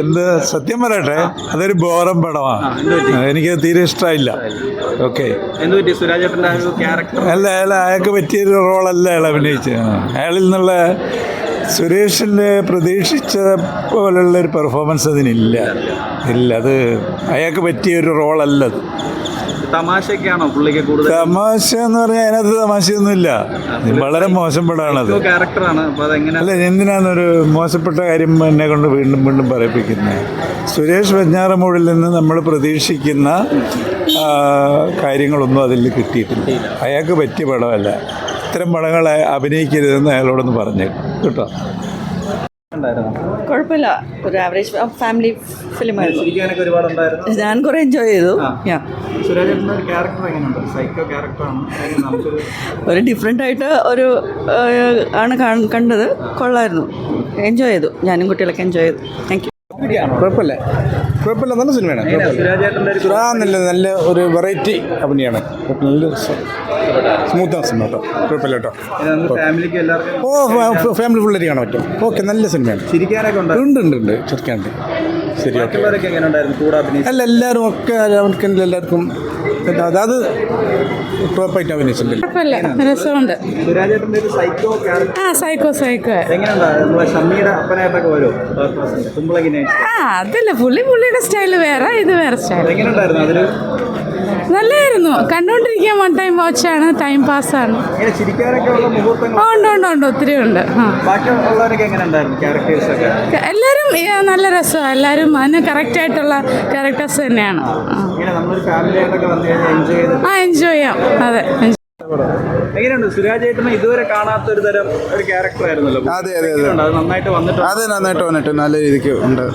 എന്ത് സത്യം പറയട്ടെ, അതൊരു ബോറം പടമാണ്. എനിക്ക് തീരെ ഇഷ്ടമായില്ല. ഓക്കെ, അല്ല അയാൾക്ക് പറ്റിയൊരു റോളല്ല അയാൾ അഭിനയിച്ചത്. അയാളിൽ നിന്നുള്ള സുരേഷിൻ്റെ പ്രതീക്ഷിച്ച പോലുള്ളൊരു പെർഫോമൻസ് അതിനില്ല. അത് അയാൾക്ക് പറ്റിയൊരു റോളല്ലത്. തമാശയൊക്കെയാണോ പുള്ളിക്ക് കൂടുതൽ? തമാശ എന്ന് പറഞ്ഞാൽ അതിനകത്ത് തമാശയൊന്നുമില്ല. വളരെ മോശം പടമാണത്. അല്ല, എന്തിനാന്നൊരു മോശപ്പെട്ട കാര്യം എന്നെ കൊണ്ട് വീണ്ടും വീണ്ടും പറയിപ്പിക്കുന്നത്? സുരേഷ് വെഞ്ഞാറമൂടിൽ നിന്ന് നമ്മൾ പ്രതീക്ഷിക്കുന്ന കാര്യങ്ങളൊന്നും അതിൽ കിട്ടിയിട്ടില്ല. അയാൾക്ക് പറ്റിയ പടമല്ല. ഇത്തരം പടങ്ങളെ അഭിനയിക്കരുതെന്ന് അയാളോടൊന്ന് പറഞ്ഞു കേട്ടോ. കുഴപ്പമില്ല, ഒരു ആവറേജ് ഫാമിലി ഫിലിമായിരുന്നു. ഞാൻ കുറെ എൻജോയ് ചെയ്തു. ഒരു ഡിഫറെൻ്റ് ആയിട്ട് ഒരു ആണ് കണ്ടത്. കൊള്ളായിരുന്നു, എൻജോയ് ചെയ്തു. ഞാനും കുട്ടികളൊക്കെ എൻജോയ് ചെയ്തു. Thank you. കുഴപ്പമില്ല, നല്ല സിനിമയാണ്. നല്ല ഒരു വെറൈറ്റി അഭിനയമാണ്. നല്ല സ്മൂത്താണ് സിനിമ കേട്ടോ. കുഴപ്പമില്ല കേട്ടോ. ഓ, ഫാമിലി ഫുള്ളേരി കാണാൻ പറ്റും. ഓക്കെ, നല്ല സിനിമയാണ്. ഉണ്ട് ചിരിക്കാനുണ്ട്. ശരി, ഓക്കെ. അല്ല, എല്ലാവരും ഒക്കെ എല്ലാവർക്കും അത് പ്രോപ്പറായിട്ട് അഭിനയിച്ചിട്ടുണ്ട്. രസമുണ്ട്. അതല്ല, പുള്ളിയുടെ സ്റ്റൈല് വേറെ, ഇത് വേറെ സ്റ്റൈൽ. നല്ലായിരുന്നു, കണ്ടോണ്ടിരിക്കാൻ വൺ ടൈം വാച്ചാണ്, ടൈം പാസ്സാണ്. ഉണ്ട്, ഒത്തിരി ഉണ്ട്. എല്ലാവരും നല്ല രസമാണ്. എല്ലാവരും അതിന് കറക്റ്റ് ആയിട്ടുള്ള ക്യാരക്ടേഴ്സ് തന്നെയാണ്. എൻജോയ് ചെയ്യാം. അതെ. എങ്ങനെയുണ്ട് സുരാജ് ഏട്ടനെ ഇതുവരെ കാണാത്ത ഒരു തരം ഒരു ക്യാരക്ടർ ആയിരുന്നല്ലോ. അതെ, നന്നായിട്ട് വന്നിട്ട് നല്ല രീതിക്ക് ഉണ്ട്.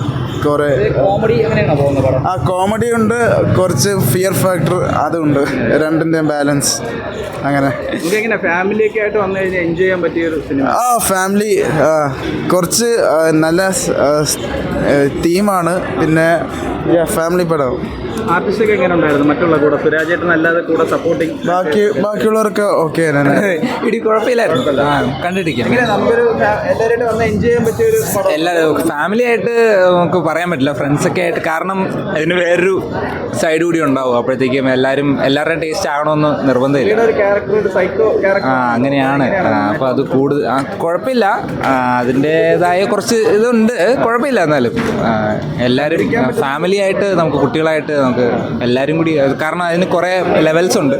കുറെ കോമഡി എങ്ങനെയാണ് പോകുന്നത് പടം? കോമഡി ഉണ്ട്, കുറച്ച് ഫിയർ ഫാക്ടർ അതുണ്ട്. രണ്ടിൻ്റെയും ബാലൻസ് അങ്ങനെ. എങ്ങനെ ഫാമിലിയൊക്കെ ആയിട്ട് വന്നു കഴിഞ്ഞാൽ എൻജോയ് ചെയ്യാൻ പറ്റിയൊരു സിനിമ? ഫാമിലി കുറച്ച് നല്ല തീമാണ്. പിന്നെ ഫാമിലി പടം. ആർട്ടിസ്റ്റൊക്കെ എങ്ങനെ ഉണ്ടായിരുന്നു മറ്റുള്ള കൂടെ? സുരാജ് ഏട്ടൻ അല്ലാതെ കൂടെ സപ്പോർട്ടിങ് ബാക്കിയുള്ളവരൊക്കെ ഓക്കെ. ഇടി കുഴപ്പമില്ലായിരുന്നു, കണ്ടിരിക്കാം. എല്ലാവരും വന്ന് എൻജോയ് ചെയ്യാൻ പറ്റിയൊരു എല്ലാവരും ഫാമിലി ആയിട്ട് നമുക്ക് പറയാൻ പറ്റില്ല, ഫ്രണ്ട്സൊക്കെ ആയിട്ട്. കാരണം അതിന് വേറൊരു സൈഡ് കൂടി ഉണ്ടാവും. അപ്പോഴത്തേക്കും എല്ലാവരുടെയും ടേസ്റ്റ് ആകണമെന്ന് നിർബന്ധമില്ല. അങ്ങനെയാണ്. അപ്പോൾ അത് കൂടുതൽ കുഴപ്പമില്ല. അതിൻ്റേതായ കുറച്ച് ഇതുണ്ട്, കുഴപ്പമില്ല. എന്നാലും എല്ലാവരും ഫാമിലി ആയിട്ട്, നമുക്ക് കുട്ടികളായിട്ട്, നമുക്ക് എല്ലാവരും കൂടി, കാരണം അതിന് കുറേ ലെവൽസ് ഉണ്ട്.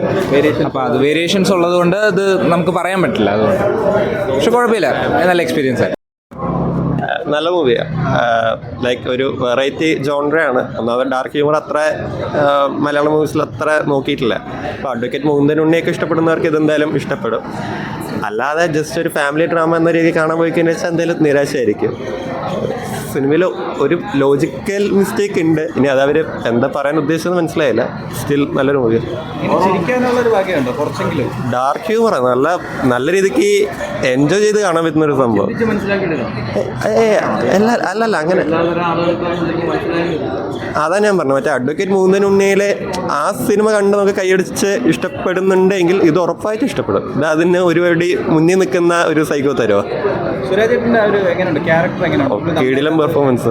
അപ്പോൾ അത് വേരിയേഷൻസ് ഉള്ളത് കൊണ്ട് അത് നമുക്ക് പറയാൻ പറ്റില്ല. അതുകൊണ്ട് പക്ഷെ കുഴപ്പമില്ല, നല്ല എക്സ്പീരിയൻസ് ആയി. നല്ല മൂവിയാണ്. ലൈക്ക് ഒരു വെറൈറ്റി ജോൺറയാണ്. ഒന്നാമത് ഡാർക്ക് ഹ്യൂമർ അത്ര മലയാളം മൂവീസിൽ അത്ര നോക്കിയിട്ടില്ല. അപ്പോൾ അഡ്വക്കേറ്റ് മുകുന്ദൻ ഉണ്ണിയൊക്കെ ഇഷ്ടപ്പെടുന്നവർക്ക് ഇതെന്തായാലും ഇഷ്ടപ്പെടും. അല്ലാതെ ജസ്റ്റ് ഒരു ഫാമിലി ഡ്രാമ എന്ന രീതിയിൽ കാണാൻ പോയി കഴിഞ്ഞാൽ വെച്ചാൽ എന്തായാലും നിരാശയായിരിക്കും. സിനിമയിൽ ഒരു ലോജിക്കൽ മിസ്റ്റേക്ക് ഉണ്ട്. ഇനി അതവർ എന്താ പറയാൻ ഉദ്ദേശിച്ചത് മനസ്സിലായില്ല. സ്റ്റിൽ നല്ലൊരു മൂവി. ഡാർക്ക് ഹ്യൂമർ നല്ല രീതിക്ക് എൻജോയ് ചെയ്ത് കാണാൻ പറ്റുന്നൊരു സംഭവം. അല്ലല്ല, അങ്ങനെ അതാ ഞാൻ പറഞ്ഞു. മറ്റേ അഡ്വക്കേറ്റ് മുകുന്ദൻ ഉണ്ണിയിലെ ആ സിനിമ കണ്ട് നമുക്ക് കൈയടിച്ച് ഇഷ്ടപ്പെടുന്നുണ്ടെങ്കിൽ ഇത് ഉറപ്പായിട്ട് ഇഷ്ടപ്പെടും. ഇത് അതിന് ഒരു വഴി മുന്നിൽ നിൽക്കുന്ന ഒരു സൈക്കോ തരുമോ? കീടിലം പെർഫോമൻസ്.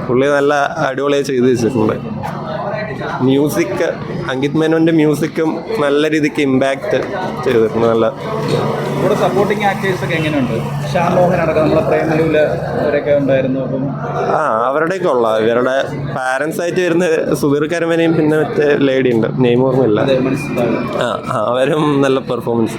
പുള്ളി നല്ല അടിപൊളിയായി ചെയ്ത് വെച്ചിട്ടുണ്ട്. മ്യൂസിക്, അങ്കിത് മേനോൻ്റെ മ്യൂസിക്കും നല്ല രീതിക്ക് ഇമ്പാക്റ്റ് ചെയ്തിട്ടുണ്ട്. നല്ല സപ്പോർട്ടിങ് ആക്ടേഴ്സ് ഒക്കെ എങ്ങനെയുണ്ട്? ഷാം മോഹൻ അടക്കം നമ്മളെ പ്രേമലൂല് അവരൊക്കെ ഉണ്ടായിരുന്നു. അപ്പം അവരുടെയൊക്കെ ഉള്ള ഇവരുടെ പാരൻസ് ആയിട്ട് വരുന്ന സുധീർ കരമനയും പിന്നെ മറ്റേ ലേഡി ഉണ്ട്, നെയ്മ് ഓർമ്മയില്ല. അവരും നല്ല പെർഫോമൻസ്.